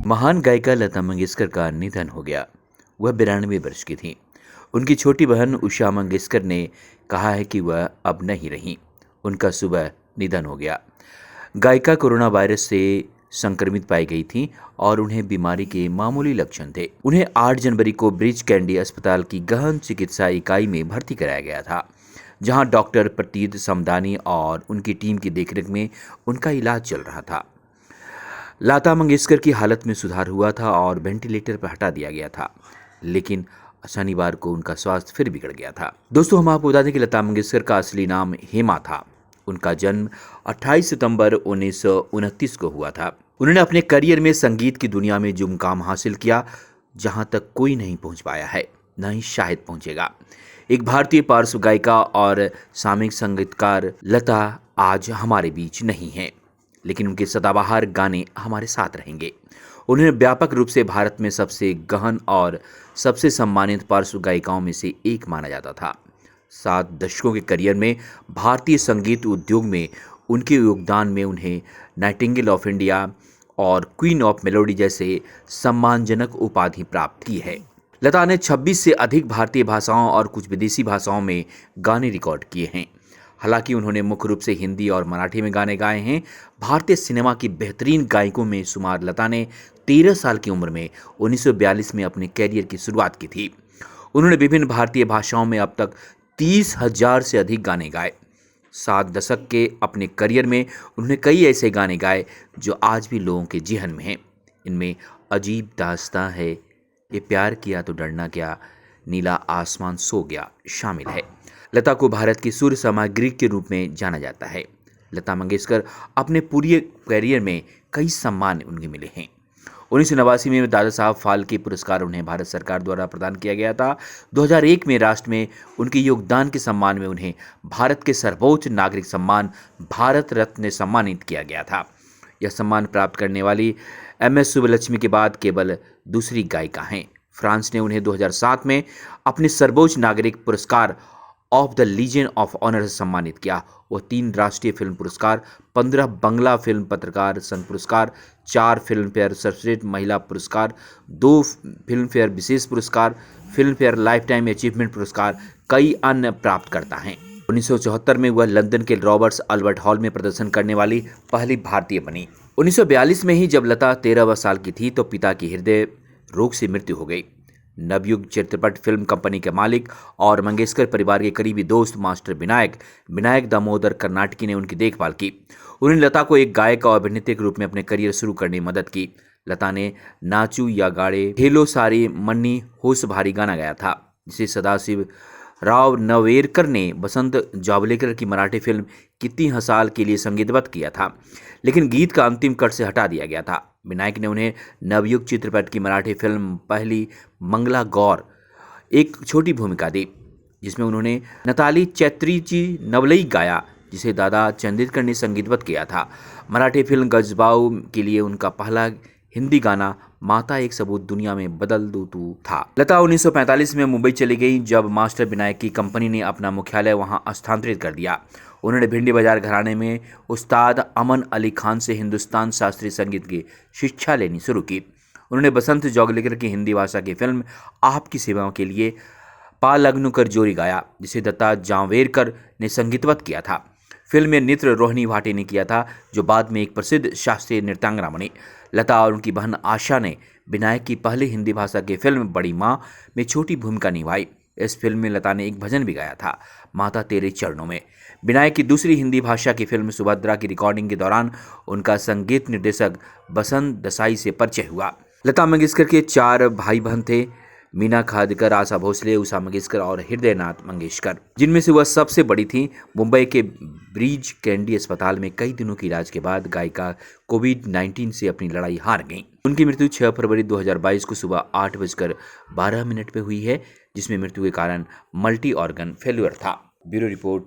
महान गायिका लता मंगेशकर का निधन हो गया। वह 92 वर्ष की थी। उनकी छोटी बहन उषा मंगेशकर ने कहा है कि वह अब नहीं रहीं। उनका सुबह निधन हो गया। गायिका कोरोना वायरस से संक्रमित पाई गई थी और उन्हें बीमारी के मामूली लक्षण थे। उन्हें 8 जनवरी को ब्रीच कैंडी अस्पताल की गहन चिकित्सा इकाई में भर्ती कराया गया था, जहां डॉक्टर प्रतीत समदानी और उनकी टीम की देखरेख में उनका इलाज चल रहा था। लता मंगेशकर की हालत में सुधार हुआ था और वेंटिलेटर पर हटा दिया गया था, लेकिन शनिवार को उनका स्वास्थ्य फिर बिगड़ गया था। दोस्तों, हम आपको बता दें कि लता मंगेशकर का असली नाम हेमा था। उनका जन्म 28 सितंबर 1929 को हुआ था। उन्होंने अपने करियर में संगीत की दुनिया में जो मुकाम हासिल किया, जहां तक कोई नहीं पहुंच पाया है, न ही शायद पहुंचेगा। एक भारतीय पार्श्व गायिका और सामयिक संगीतकार लता आज हमारे बीच नहीं है, लेकिन उनके सदाबहार गाने हमारे साथ रहेंगे। उन्हें व्यापक रूप से भारत में सबसे गहन और सबसे सम्मानित पार्श्व गायिकाओं में से एक माना जाता था। 7 दशकों के करियर में भारतीय संगीत उद्योग में उनके योगदान में उन्हें नाइटिंगेल ऑफ इंडिया और क्वीन ऑफ मेलोडी जैसे सम्मानजनक उपाधि प्राप्त की है। लता ने 26 से अधिक भारतीय भाषाओं और कुछ विदेशी भाषाओं में गाने रिकॉर्ड किए हैं। हालांकि उन्होंने मुख्य रूप से हिंदी और मराठी में गाने गाए हैं। भारतीय सिनेमा की बेहतरीन गायकों में शुमार लता ने 13 साल की उम्र में 1942 में अपने कैरियर की शुरुआत की थी। उन्होंने विभिन्न भारतीय भाषाओं में अब तक 30,000 से अधिक गाने गाए। 7 दशक के अपने करियर में उन्होंने कई ऐसे गाने गाए जो आज भी लोगों के जेहन में हैं। इनमें अजीब दास्तां है, ये प्यार किया तो डरना क्या, नीला आसमान सो गया शामिल है। लता को भारत की सुर सामग्री के रूप में जाना जाता है। लता मंगेशकर अपने पूरे करियर में कई सम्मान उन्हें मिले हैं। 1989 में दादा साहब फाल्के पुरस्कार उन्हें भारत सरकार द्वारा प्रदान किया गया था। 2001 में राष्ट्र में उनके योगदान के सम्मान में उन्हें भारत के सर्वोच्च नागरिक सम्मान भारत रत्न से सम्मानित किया गया था। यह सम्मान प्राप्त करने वाली MS सुब्बलक्ष्मी के बाद केवल दूसरी गायिका हैं। फ्रांस ने उन्हें 2007 में अपने सर्वोच्च नागरिक पुरस्कार of the Legion of Honour से सम्मानित किया। वह 3 राष्ट्रीय फिल्म पुरस्कार, 15 बंगला फिल्म पत्रकार संघ पुरस्कार, 4 फिल्म फेयर सर्वश्रेष्ठ महिला पुरस्कार, 2 फिल्म फेयर विशेष पुरस्कार, film fair life time achievement पुरस्कार, कई अन्य प्राप्त करता हैं। 1974 में वह लंदन के रॉबर्ट्स अल्बर्ट हॉल में प्रदर्शन करने वाली पहली भारतीय बनी। 1942 में ही जब लता 13 साल की थी तो पिता की हृदय रोग से मृत्यु हो गई। नवयुग चित्रपट फिल्म कंपनी के मालिक और मंगेशकर परिवार के करीबी दोस्त मास्टर विनायक दामोदर कर्नाटकी ने उनकी देखभाल की। उन्होंने लता को एक गायक और अभिनेत्री के रूप में अपने करियर शुरू करने में मदद की। लता ने नाचू या गाड़े हेलो सारी मन्नी होश भारी गाना गाया था, जिसे सदाशिव राव नवेरकर ने बसंत जावलेकर की मराठी फिल्म कितनी हसाल के लिए संगीतबद्ध किया था, लेकिन गीत का अंतिम कट से हटा दिया गया था। विनायक ने उन्हें नवयुग चित्रपट की मराठी फिल्म पहली मंगला गौर एक छोटी भूमिका दी, जिसमें उन्होंने नताली चैत्रीची नवलई गाया, जिसे दादा चंदेरकर ने संगीतबद्ध किया था। मराठी फिल्म गजबाऊ के लिए उनका पहला हिंदी गाना माता एक सबूत दुनिया में बदल दू तू था। लता 1945 में मुंबई चली गई, जब मास्टर विनायक की कंपनी ने अपना मुख्यालय वहां स्थानांतरित कर दिया। उन्होंने भिंडी बाजार घराने में उस्ताद अमन अली खान से हिंदुस्तान शास्त्रीय संगीत की शिक्षा लेनी शुरू की। उन्होंने बसंत जावलेकर की हिंदी भाषा की फिल्म आपकी सेवाओं के लिए पा लग्नु कर जोरी गाया, जिसे दत्ता जावेरकर ने संगीतबद्ध किया था। फिल्म में नृत्य रोहिणी भाटी ने किया था, जो बाद में एक प्रसिद्ध शास्त्रीय नृत्यांगना बनी। लता और उनकी बहन आशा ने विनायक की पहली हिंदी भाषा की फिल्म बड़ी माँ में छोटी भूमिका निभाई। इस फिल्म में लता ने एक भजन भी गाया था, माता तेरे चरणों में। विनायक की दूसरी हिंदी भाषा की फिल्म सुभद्रा की रिकॉर्डिंग के दौरान उनका संगीत निर्देशक बसंत देसाई से परिचय हुआ। लता मंगेशकर के 4 भाई बहन थे, मीना खादकर, आशा भोसले, उषा मंगेशकर और हृदयनाथ मंगेशकर, जिनमें से वह सबसे बड़ी थी। मुंबई के ब्रीच कैंडी अस्पताल में कई दिनों के इलाज के बाद गायिका कोविड-19 से अपनी लड़ाई हार गईं। उनकी मृत्यु 6 फरवरी 2022 को सुबह 8:12 पे हुई है, जिसमें मृत्यु के कारण मल्टी ऑर्गन फेल्यूर था। Bureau report.